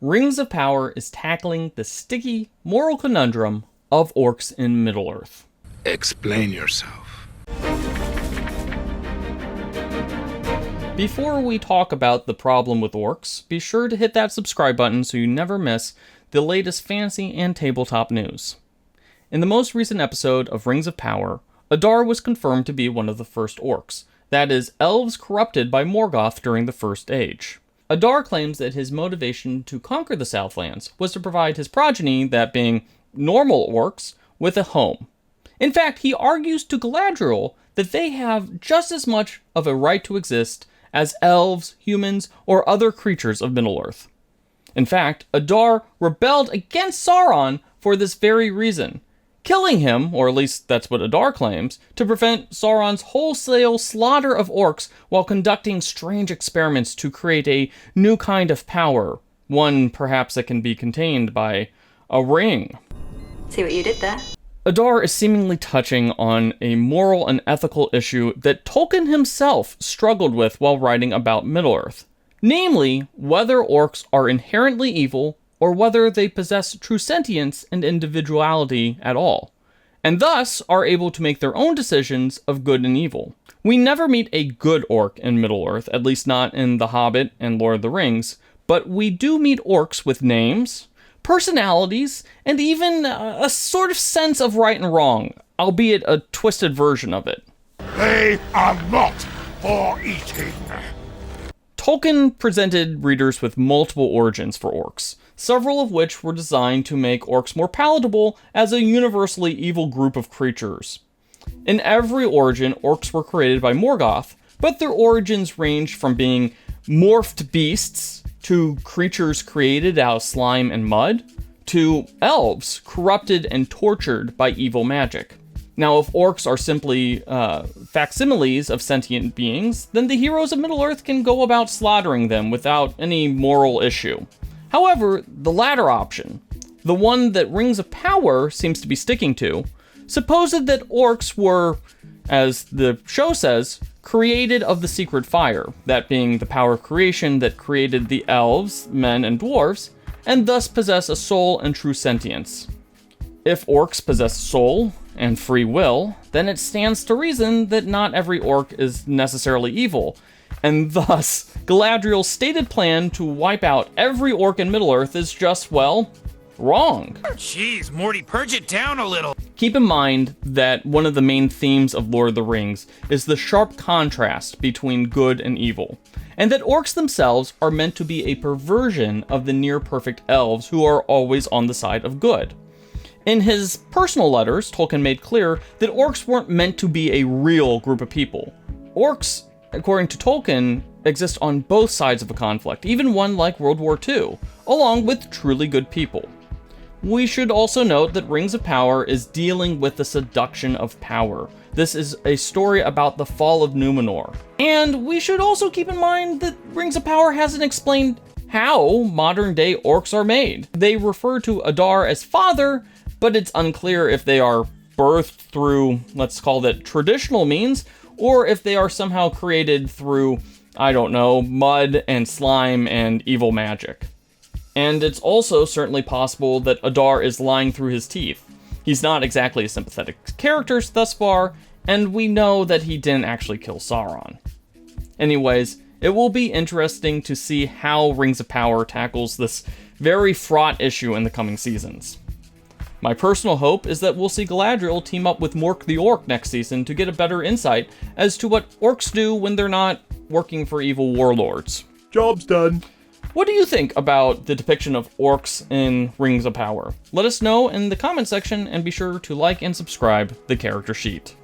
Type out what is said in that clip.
Rings of Power is tackling the sticky moral conundrum of orcs in Middle-earth. Explain yourself. Before we talk about the problem with orcs, be sure to hit that subscribe button so you never miss the latest fantasy and tabletop news. In the most recent episode of Rings of Power, Adar was confirmed to be one of the first orcs, that is, elves corrupted by Morgoth during the First Age. Adar claims that his motivation to conquer the Southlands was to provide his progeny, that being normal orcs, with a home. In fact, he argues to Galadriel that they have just as much of a right to exist as elves, humans, or other creatures of Middle-earth. In fact, Adar rebelled against Sauron for this very reason, killing him, or at least that's what Adar claims, to prevent Sauron's wholesale slaughter of orcs while conducting strange experiments to create a new kind of power, one perhaps that can be contained by a ring. See what you did there? Adar is seemingly touching on a moral and ethical issue that Tolkien himself struggled with while writing about Middle-earth, namely whether orcs are inherently evil or whether they possess true sentience and individuality at all, and thus are able to make their own decisions of good and evil. We never meet a good orc in Middle-earth, at least not in The Hobbit and Lord of the Rings, but we do meet orcs with names, personalities, and even a sort of sense of right and wrong, albeit a twisted version of it. They are not for eating. Tolkien presented readers with multiple origins for orcs, several of which were designed to make orcs more palatable as a universally evil group of creatures. In every origin, orcs were created by Morgoth, but their origins ranged from being morphed beasts to creatures created out of slime and mud, to elves corrupted and tortured by evil magic. Now, if orcs are simply facsimiles of sentient beings, then the heroes of Middle-earth can go about slaughtering them without any moral issue. However, the latter option, the one that Rings of Power seems to be sticking to, supposed that orcs were, as the show says, created of the secret fire, that being the power of creation that created the elves, men, and dwarves, and thus possess a soul and true sentience. If orcs possess soul and free will, then it stands to reason that not every orc is necessarily evil, and thus Galadriel's stated plan to wipe out every orc in Middle-earth is just, well, wrong. Jeez, Morty, purge it down a little. Keep in mind that one of the main themes of Lord of the Rings is the sharp contrast between good and evil, and that orcs themselves are meant to be a perversion of the near-perfect elves who are always on the side of good. In his personal letters, Tolkien made clear that orcs weren't meant to be a real group of people. Orcs, according to Tolkien, exist on both sides of a conflict, even one like World War II, along with truly good people. We should also note that Rings of Power is dealing with the seduction of power. This is a story about the fall of Numenor. And we should also keep in mind that Rings of Power hasn't explained how modern-day orcs are made. They refer to Adar as father, but it's unclear if they are birthed through, let's call it, traditional means, or if they are somehow created through, I don't know, mud and slime and evil magic. And it's also certainly possible that Adar is lying through his teeth. He's not exactly a sympathetic character thus far, and we know that he didn't actually kill Sauron. Anyways, it will be interesting to see how Rings of Power tackles this very fraught issue in the coming seasons. My personal hope is that we'll see Galadriel team up with Mork the Orc next season to get a better insight as to what orcs do when they're not working for evil warlords. Job's done. What do you think about the depiction of orcs in Rings of Power? Let us know in the comment section, and be sure to like and subscribe the character sheet.